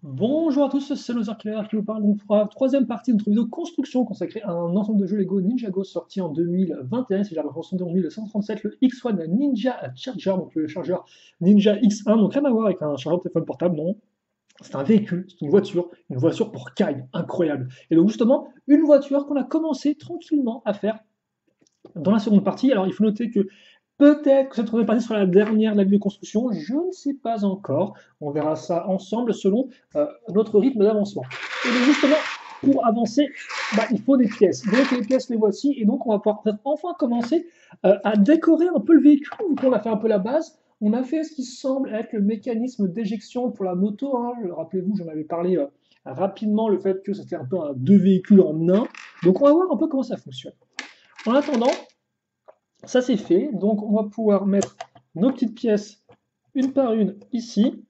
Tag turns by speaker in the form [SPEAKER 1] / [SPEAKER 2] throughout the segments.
[SPEAKER 1] Bonjour à tous, c'est Loser qui vous parle d'une troisième partie de notre vidéo construction consacrée à un ensemble de jeux Lego Ninjago sorti en 2021. C'est la version de 2137, le X1 Ninja Charger, donc le chargeur Ninja X1, donc rien à voir avec un chargeur de téléphone portable, non. C'est un véhicule, c'est une voiture pour Kai, incroyable. Et donc justement, une voiture qu'on a commencé tranquillement à faire dans la seconde partie. Alors il faut noter que peut-être que cette troisième partie sera la dernière de la vidéo construction, je ne sais pas encore. On verra ça ensemble selon notre rythme d'avancement. Et donc justement, pour avancer, il faut des pièces. Donc les pièces, les voici, et donc on va pouvoir enfin commencer à décorer un peu le véhicule. Donc on a fait un peu la base. On a fait ce qui semble être le mécanisme d'éjection pour la moto, hein. Rappelez-vous, j'en avais parlé rapidement, le fait que c'était un peu deux véhicules en un. Donc on va voir un peu comment ça fonctionne. En attendant, ça c'est fait, donc on va pouvoir mettre nos petites pièces une par une ici.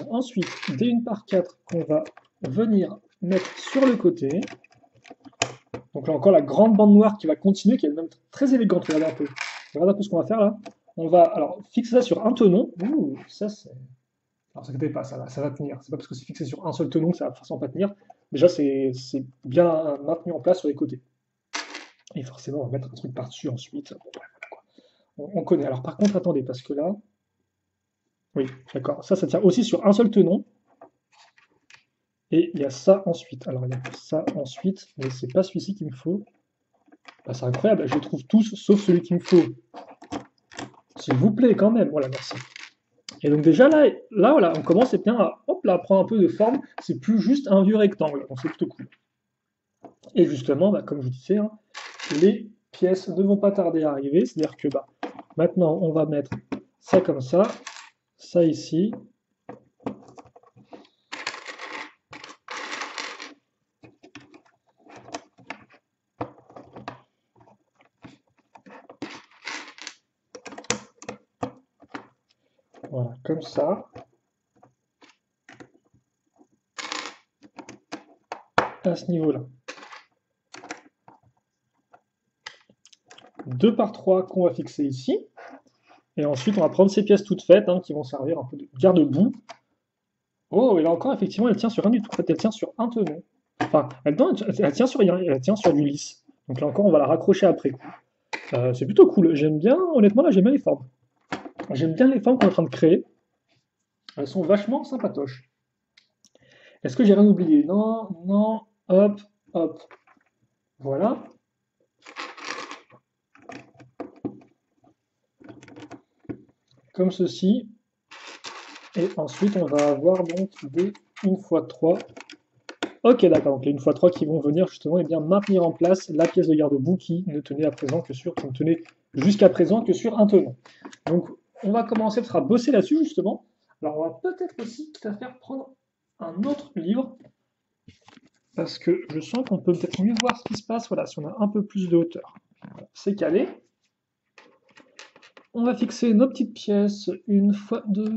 [SPEAKER 1] Ensuite, des 1 par 4 qu'on va venir mettre sur le côté. Donc là encore la grande bande noire qui va continuer, qui est même très élégante. Regardez un peu ce qu'on va faire là. On va alors fixer ça sur un tenon. Ouh, ça c'est. Alors ne t'inquiétez pas, ça va tenir. C'est pas parce que c'est fixé sur un seul tenon que ça va forcément pas tenir. Déjà c'est bien maintenu en place sur les côtés. Et forcément on va mettre un truc par-dessus ensuite. Bon, bref, on connaît. Alors par contre, attendez, parce que là, oui, d'accord, ça tient aussi sur un seul tenon. Et il y a ça ensuite. Alors il y a ça ensuite, mais c'est pas celui-ci qu'il me faut. C'est incroyable, je les trouve tous sauf celui qu'il me faut. S'il vous plaît, quand même. Voilà, merci. Et donc déjà là voilà, on commence bien à hop, là, prendre un peu de forme. C'est plus juste un vieux rectangle, donc c'est plutôt cool. Et justement, comme je vous disais, hein, les pièces ne vont pas tarder à arriver. C'est-à-dire que maintenant, on va mettre ça comme ça ici. Voilà, comme ça. À ce niveau-là. 2 par 3 qu'on va fixer ici. Et ensuite, on va prendre ces pièces toutes faites, hein, qui vont servir un peu de garde-boue. Oh, et là encore, effectivement, elle tient sur un du tout. En fait, elle tient sur un tenon. Enfin, elle tient sur rien, elle tient sur du lisse. Donc là encore, on va la raccrocher après. C'est plutôt cool. J'aime bien, honnêtement, là, j'aime bien les formes. J'aime bien les formes qu'on est en train de créer. Elles sont vachement sympatoches. Est-ce que j'ai rien oublié? Non, non, hop, hop. Voilà. Comme ceci. Et ensuite, on va avoir donc des 1x3. Ok, d'accord, donc les 1x3 qui vont venir justement maintenir en place la pièce de garde-boue qui ne tenait jusqu'à présent que sur un tenon. Donc on va commencer peut-être à bosser là-dessus justement. Alors on va peut-être aussi tout à faire prendre un autre livre parce que je sens qu'on peut peut-être mieux voir ce qui se passe, voilà, si on a un peu plus de hauteur. Voilà, c'est calé. On va fixer nos petites pièces une fois deux,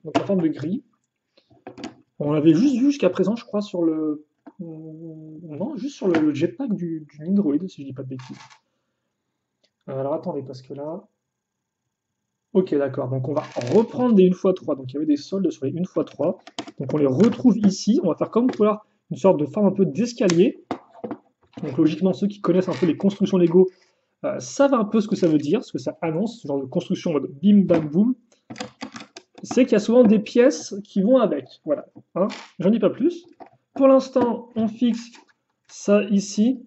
[SPEAKER 1] donc en forme de grille. On l'avait juste vu jusqu'à présent, je crois, sur le. Non, juste sur le jetpack du Nindroid, si je dis pas de bêtises. Alors attendez, parce que là. Ok, d'accord. Donc on va reprendre des 1x3. Donc il y avait des soldes sur les 1x3. Donc on les retrouve ici. On va faire comme pour une sorte de forme un peu d'escalier. Donc logiquement, ceux qui connaissent un peu les constructions Lego savent un peu ce que ça veut dire, ce que ça annonce, ce genre de construction en mode bim bam boum. C'est qu'il y a souvent des pièces qui vont avec. Voilà. Hein, j'en dis pas plus. Pour l'instant, on fixe ça ici.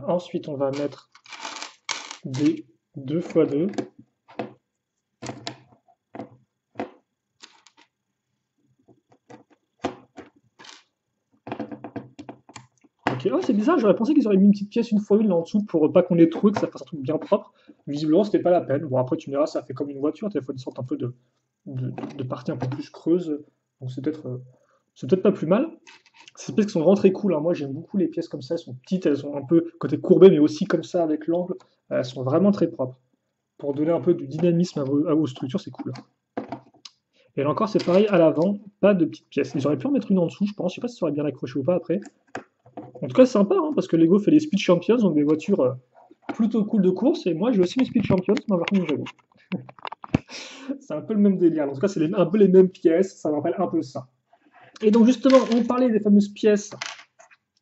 [SPEAKER 1] Ensuite, on va mettre des 2x2. Ok, oh, c'est bizarre, j'aurais pensé qu'ils auraient mis une petite pièce une fois une là en dessous pour pas qu'on les trouve, que ça fasse un truc bien propre. Visiblement, c'était pas la peine. Bon, après, tu me diras, ça fait comme une voiture, il faut une sorte un peu de partie un peu plus creuse. Donc, c'est peut-être pas plus mal. Ces pièces qui sont vraiment très cool, hein. Moi, j'aime beaucoup les pièces comme ça. Elles sont petites, elles sont un peu côté courbé, mais aussi comme ça avec l'angle. Elles sont vraiment très propres. Pour donner un peu de dynamisme à vos structures, c'est cool. Et là encore, c'est pareil à l'avant, pas de petites pièces. Ils auraient pu en mettre une en dessous, je pense. Je sais pas si ça aurait bien accroché ou pas après. En tout cas, c'est sympa, hein, parce que Lego fait les Speed Champions, donc des voitures plutôt cool de course, et moi j'ai aussi mes Speed Champions, ma version Ninjago. C'est un peu le même délire. En tout cas, c'est un peu les mêmes pièces, ça me rappelle un peu ça. Et donc justement, on parlait des fameuses pièces,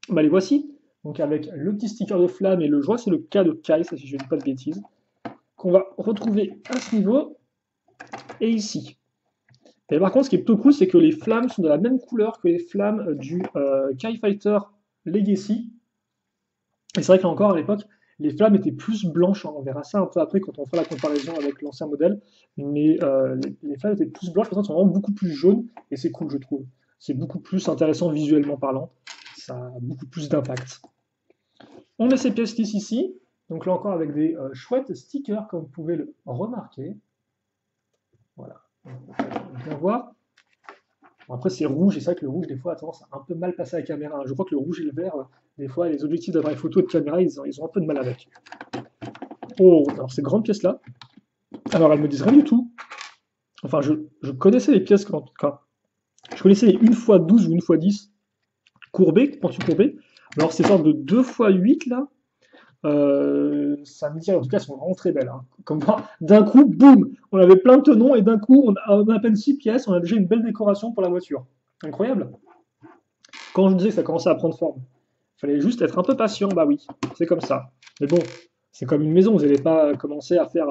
[SPEAKER 1] bah les voici. Donc avec le petit sticker de flamme et je crois que c'est le cas de Kai, ça, si je ne dis pas de bêtises, qu'on va retrouver à ce niveau et ici. Et par contre, ce qui est plutôt cool, c'est que les flammes sont de la même couleur que les flammes du Kai Fighter Legacy. Et c'est vrai qu'encore à l'époque, les flammes étaient plus blanches, hein. On verra ça un peu après quand on fera la comparaison avec l'ancien modèle. Mais les flammes étaient plus blanches, maintenant elles sont vraiment beaucoup plus jaunes, et c'est cool, je trouve. C'est beaucoup plus intéressant visuellement parlant. Ça a beaucoup plus d'impact. On met ces pièces lisses ici. Donc là encore avec des chouettes stickers, comme vous pouvez le remarquer. Voilà. Bien voir. Bon, après, c'est rouge, et c'est vrai que le rouge, des fois, a tendance à un peu mal passer à la caméra. Je crois que le rouge et le vert, des fois, les objectifs d'appareil photo et de caméra, ils ont un peu de mal avec. Oh, alors ces grandes pièces-là, alors elles me disent rien du tout. Enfin, je connaissais les pièces quand je connaissais les 1x12 ou 1x10 courbées, pentues courbées. Alors ces sortes de 2x8 là, ça me dit, en tout cas, elles sont vraiment très belles, hein. Comme d'un coup, boum, on avait plein de tenons et d'un coup, on a à peine 6 pièces, on a déjà une belle décoration pour la voiture. Incroyable. Quand je disais que ça commençait à prendre forme, il fallait juste être un peu patient, bah oui, c'est comme ça. Mais bon, c'est comme une maison, vous n'allez pas commencer à faire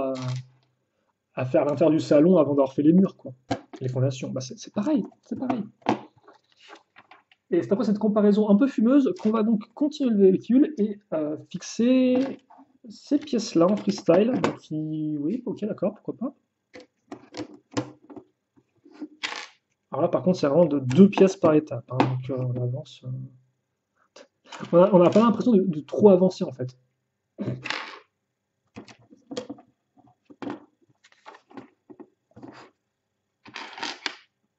[SPEAKER 1] l'intérieur du salon avant d'avoir fait les murs, quoi. Les fondations, bah c'est pareil, c'est pareil. Et c'est après cette comparaison un peu fumeuse qu'on va donc continuer le véhicule et fixer ces pièces-là en freestyle. Donc, oui, ok, d'accord, pourquoi pas. Alors là, par contre, c'est vraiment de 2 pièces par étape, hein, donc on avance. On n'a pas l'impression de trop avancer en fait.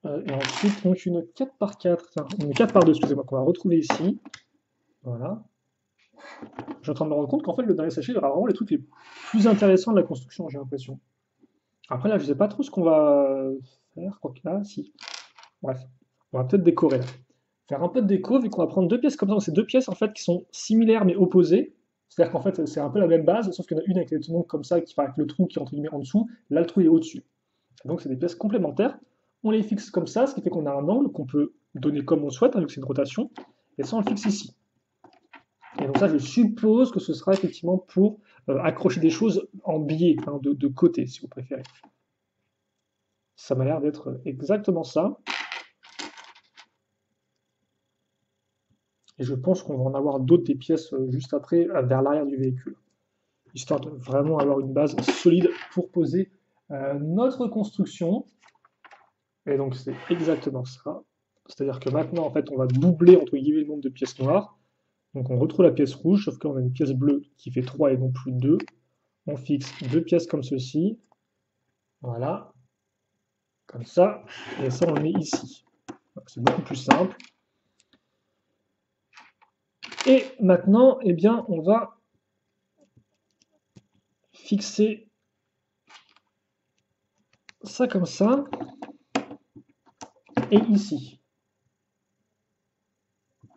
[SPEAKER 1] Et ensuite, donc une 4x4, enfin, une 4x2, excusez-moi, qu'on va retrouver ici. Voilà. Je suis en train de me rendre compte qu'en fait, le dernier sachet, il y aura vraiment les trucs les plus intéressants de la construction, j'ai l'impression. Après, là, je sais pas trop ce qu'on va faire, quoi que là, si. Bref, on va peut-être décorer là. Faire un peu de déco, vu qu'on va prendre 2 pièces comme ça. Donc, c'est 2 pièces en fait qui sont similaires mais opposées. C'est-à-dire qu'en fait, c'est un peu la même base, sauf qu'il y en a une avec les tenons comme ça, qui, enfin, avec le trou qui est entre guillemets en dessous, là le trou est au-dessus. Donc, c'est des pièces complémentaires. On les fixe comme ça, ce qui fait qu'on a un angle qu'on peut donner comme on souhaite, hein, vu que c'est une rotation. Et ça, on le fixe ici. Et donc, ça, je suppose que ce sera effectivement pour accrocher des choses en biais, hein, de côté, si vous préférez. Ça m'a l'air d'être exactement ça. Et je pense qu'on va en avoir d'autres des pièces juste après, vers l'arrière du véhicule. Histoire de vraiment avoir une base solide pour poser notre construction. Et donc c'est exactement ça. C'est-à-dire que maintenant, en fait, on va doubler entre guillemets le nombre de pièces noires. Donc on retrouve la pièce rouge, sauf qu'on a une pièce bleue qui fait 3 et non plus 2. On fixe 2 pièces comme ceci. Voilà. Comme ça. Et ça, on le met ici. C'est beaucoup plus simple. Et maintenant, eh bien, on va fixer ça comme ça. Et ici.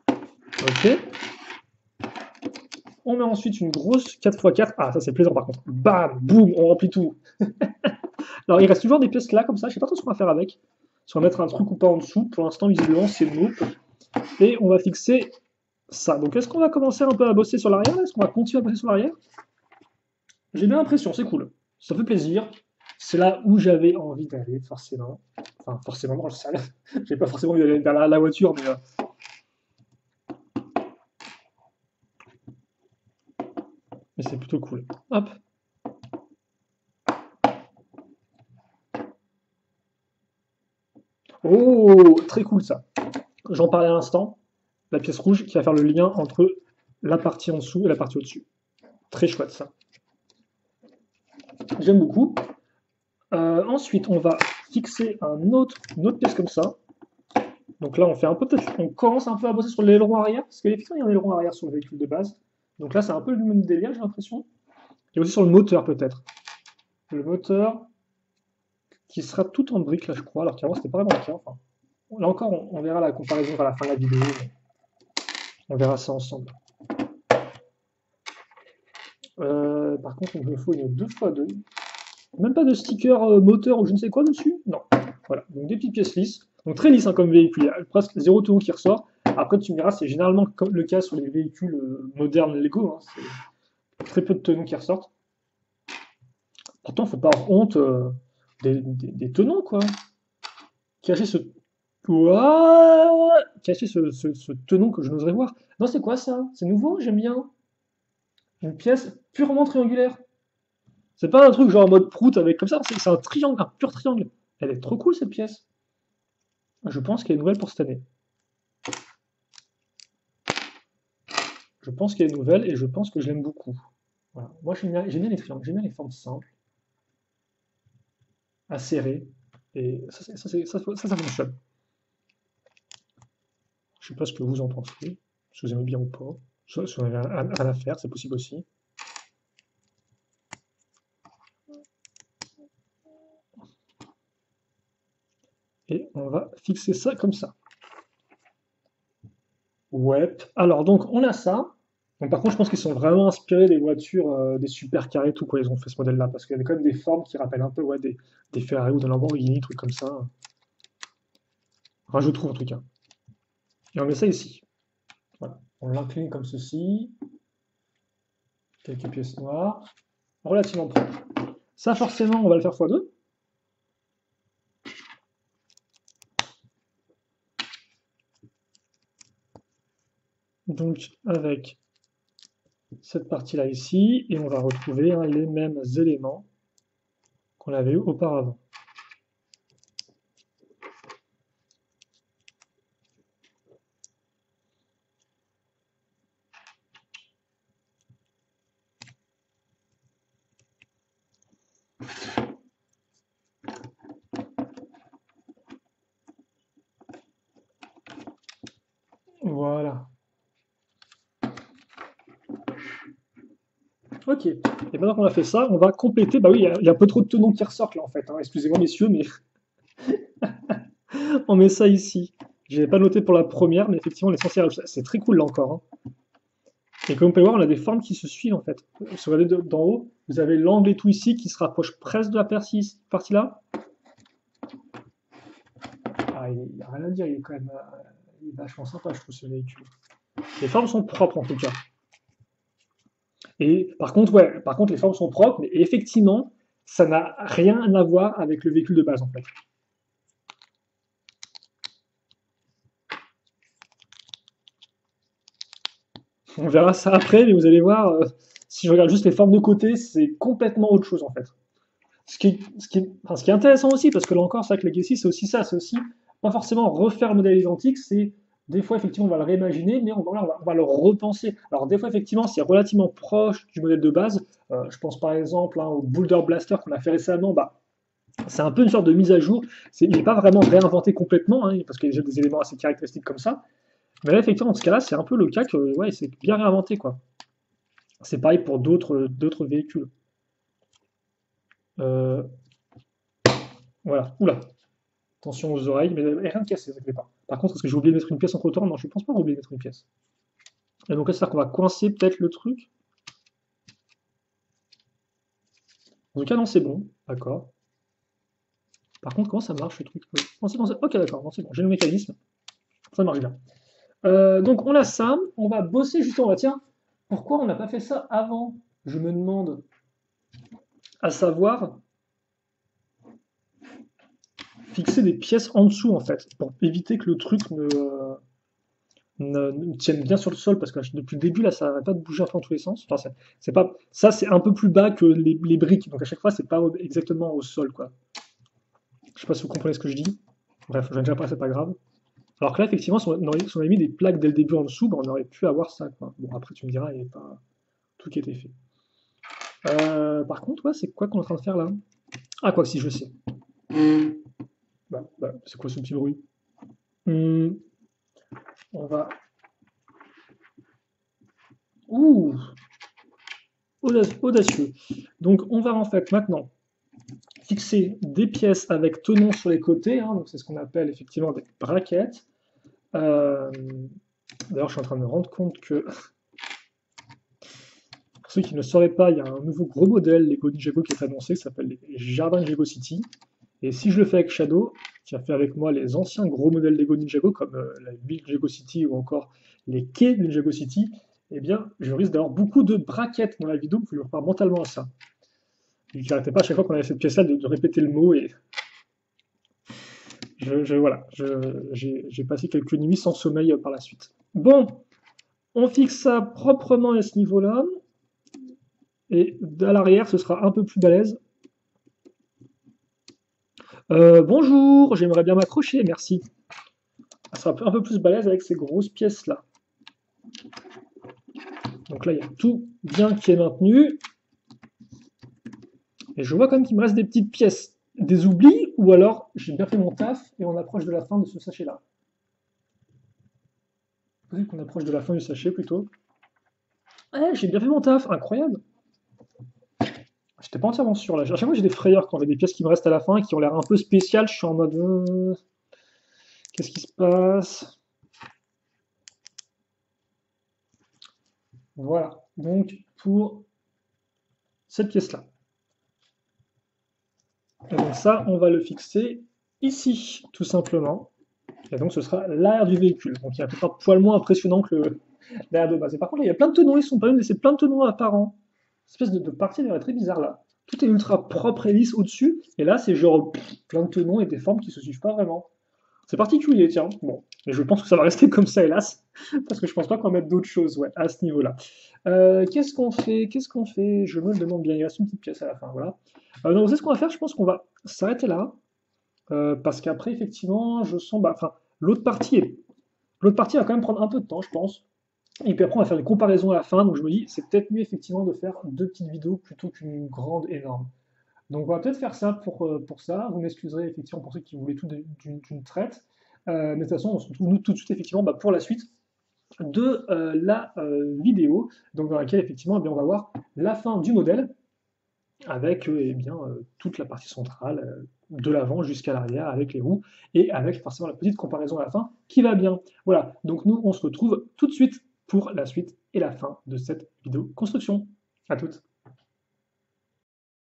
[SPEAKER 1] Ok. On met ensuite une grosse 4x4. Ah, ça c'est plaisant par contre. Bam, boum, on remplit tout. Alors il reste toujours des pièces là comme ça. Je sais pas trop ce qu'on va faire avec. Si on va mettre un truc ou pas en dessous. Pour l'instant, visiblement, c'est no. Et on va fixer ça. Donc est-ce qu'on va commencer un peu à bosser sur l'arrière? Est-ce qu'on va continuer à bosser sur l'arrière? J'ai bien l'impression, c'est cool. Ça fait plaisir. C'est là où j'avais envie d'aller, forcément. Enfin, forcément, non, je sais rien. J'ai pas forcément envie d'aller vers la voiture, mais c'est plutôt cool. Hop. Oh, très cool ça. J'en parlais à l'instant. La pièce rouge qui va faire le lien entre la partie en dessous et la partie au-dessus. Très chouette ça. J'aime beaucoup. Ensuite, on va fixer une autre pièce comme ça. Donc là, on fait un peu peut-être, on commence un peu à bosser sur l'aileron arrière, parce qu'il y a un aileron arrière sur le véhicule de base. Donc là, c'est un peu le même délire, j'ai l'impression. Et aussi sur le moteur peut-être. Le moteur qui sera tout en briques là, je crois, alors qu'avant c'était pas vraiment le cas. Enfin, là encore, on verra la comparaison à la fin de la vidéo. On verra ça ensemble. Par contre, il me faut une 2x2. Même pas de sticker moteur ou je ne sais quoi dessus? Non. Voilà, donc des petites pièces lisses. Donc très lisse hein, comme véhicule, il y a presque zéro tonneau qui ressort. Après, tu me diras, c'est généralement comme le cas sur les véhicules modernes Lego. Hein, c'est très peu de tonneaux qui ressortent. Pourtant, il ne faut pas avoir honte des tenons, quoi. Cacher ce... Ouah, cacher ce tenon que je n'oserais voir. Non, c'est quoi ça? C'est nouveau, j'aime bien. Une pièce purement triangulaire. C'est pas un truc genre en mode prout avec comme ça, c'est un triangle, un pur triangle. Elle est trop cool cette pièce. Je pense qu'elle est nouvelle pour cette année. Je pense qu'elle est nouvelle et je pense que je l'aime beaucoup. Voilà. Moi j'aime bien les triangles, j'aime bien les formes simples, acérées. Et ça fonctionne. Je sais pas ce que vous en pensez, si vous aimez bien ou pas. Si vous avez rien à faire, c'est possible aussi. Et on va fixer ça comme ça. Ouais. Alors donc on a ça. Donc, par contre, je pense qu'ils sont vraiment inspirés des voitures, des supercars et tout, quoi. Ils ont fait ce modèle-là, parce qu'il y a quand même des formes qui rappellent un peu ouais, des Ferrari ou des Lamborghini, trucs comme ça. Enfin, je trouve en tout cas. Et on met ça ici. Voilà. On l'incline comme ceci. Quelques pièces noires. Relativement propre. Ça, forcément, on va le faire x2. Donc, avec cette partie-là ici, et on va retrouver hein, les mêmes éléments qu'on avait eu auparavant. Voilà. Ok. Et maintenant qu'on a fait ça, on va compléter. Bah oui, il y a un peu trop de tenons qui ressortent là en fait. Hein. Excusez-moi messieurs, mais on met ça ici. Je n'ai pas noté pour la première, mais effectivement l'essentiel, c'est très cool là encore. Hein. Et comme vous pouvez voir, on a des formes qui se suivent en fait. Si vous regardez d'en haut, vous avez l'angle et tout ici qui se rapproche presque de la partie là. Ah, il n'y a rien à dire, il est quand même il est vachement sympa, je trouve, ce véhicule. Les formes sont propres en tout cas. Et par contre, ouais, par contre, les formes sont propres, mais effectivement, ça n'a rien à voir avec le véhicule de base en fait. On verra ça après, mais vous allez voir, si je regarde juste les formes de côté, c'est complètement autre chose en fait. Ce qui est intéressant aussi, parce que là encore, c'est vrai que Legacy, c'est aussi ça, c'est aussi pas forcément refaire un modèle identique, c'est des fois, effectivement, on va le réimaginer, mais on va le repenser. Alors, des fois, effectivement, c'est relativement proche du modèle de base. Je pense par exemple hein, au Boulder Blaster qu'on a fait récemment, bah, c'est un peu une sorte de mise à jour. Il n'est pas vraiment réinventé complètement, hein, parce qu'il y a déjà des éléments assez caractéristiques comme ça. Mais là, effectivement, dans ce cas-là, c'est un peu le cas que ouais, c'est bien réinventé, quoi. C'est pareil pour d'autres véhicules. Euh, voilà. Oula. Attention aux oreilles, mais rien de cassé, ça ne pas. Par contre, est-ce que j'ai oublié de mettre une pièce entre temps? Non, je ne pense pas avoir oublié de mettre une pièce. Et donc là, c'est-à-dire qu'on va coincer peut-être le truc. En tout cas, non, c'est bon. D'accord. Par contre, comment ça marche le truc? Ok, d'accord, non, c'est bon. J'ai le mécanisme. Ça marche bien. Donc, on a ça. On va bosser justement. Bah, tiens, pourquoi on n'a pas fait ça avant? Je me demande. À savoir, fixer des pièces en dessous, en fait, pour éviter que le truc ne tiennent bien sur le sol parce que depuis le début là ça n'arrête pas de bouger un peu dans tous les sens. Enfin, c'est pas ça c'est un peu plus bas que les briques donc à chaque fois c'est pas exactement au sol quoi. Je sais pas si vous comprenez ce que je dis. Bref, je viens déjà pas, c'est pas grave. Alors que là effectivement si on avait mis des plaques dès le début en dessous, bah, on aurait pu avoir ça quoi. Bon après tu me diras il n'y a pas tout qui était fait. Par contre ouais c'est quoi qu'on est en train de faire là? Ah quoi que si je sais. C'est quoi ce petit bruit? On va. Ouh audacieux. Donc on va en fait maintenant fixer des pièces avec tenons sur les côtés, hein, donc c'est ce qu'on appelle effectivement des braquettes. Euh, D'ailleurs, je suis en train de me rendre compte que, pour ceux qui ne le sauraient pas, il y a un nouveau gros modèle Lego Ninjago qui est annoncé, qui s'appelle les Jardins Ninjago City. Et si je le fais avec Shadow, qui a fait avec moi les anciens gros modèles Lego Ninjago, comme la ville Ninjago City ou encore les quais de Ninjago City, eh bien, je risque d'avoir beaucoup de braquettes dans la vidéo, il faut que je me prépare mentalement à ça. Je n'arrêtais pas à chaque fois qu'on avait cette pièce-là de répéter le mot, et voilà, j'ai passé quelques nuits sans sommeil par la suite. Bon, on fixe ça proprement à ce niveau-là, et à l'arrière, ce sera un peu plus balèze. Bonjour, j'aimerais bien m'accrocher, merci. Ça sera un peu plus balèze avec ces grosses pièces-là. Donc là, il y a tout bien qui est maintenu. Et je vois quand même qu'il me reste des petites pièces. Des oublis, ou alors j'ai bien fait mon taf et on approche de la fin de ce sachet-là. Peut-être qu'on approche de la fin du sachet plutôt. Ouais, j'ai bien fait mon taf, incroyable. J'étais pas entièrement sûr là. À chaque fois j'ai des frayeurs quand j'ai des pièces qui me restent à la fin et qui ont l'air un peu spéciales. Je suis en mode qu'est-ce qui se passe? Voilà, donc pour cette pièce-là. Et donc ça, on va le fixer ici, tout simplement. Et donc ce sera l'arrière du véhicule. Donc il est peut-être un poil moins impressionnant que l'arrière de base. Et par contre, là, il y a plein de tenons, ils sont pas même laissés plein de tenons apparents. Cette espèce de partie elle est très bizarre là. Tout est ultra propre et lisse au-dessus, et là c'est genre plein de tenons et des formes qui se suivent pas vraiment. C'est particulier, tiens. Bon, mais je pense que ça va rester comme ça, hélas, parce que je pense pas qu'on va mettre d'autres choses, ouais, à ce niveau-là. Qu'est-ce qu'on fait? Qu'est-ce qu'on fait? Je me le demande bien. Il reste une petite pièce à la fin, voilà. Donc, c'est ce qu'on va faire. Je pense qu'on va s'arrêter là, parce qu'après, effectivement, je sens, bah, enfin, l'autre partie va quand même prendre un peu de temps, je pense. Et puis après, on va faire des comparaisons à la fin. Donc, je me dis, c'est peut-être mieux effectivement de faire deux petites vidéos plutôt qu'une grande énorme. Donc on va peut-être faire ça pour ça. Vous m'excuserez effectivement pour ceux qui voulaient tout d'une traite. Mais de toute façon, on se retrouve nous tout de suite effectivement bah, pour la suite de la vidéo, donc dans laquelle effectivement eh bien, on va voir la fin du modèle avec eh bien, toute la partie centrale de l'avant jusqu'à l'arrière avec les roues et avec forcément la petite comparaison à la fin qui va bien. Voilà, donc nous on se retrouve tout de suite pour la suite et la fin de cette vidéo construction. À toutes.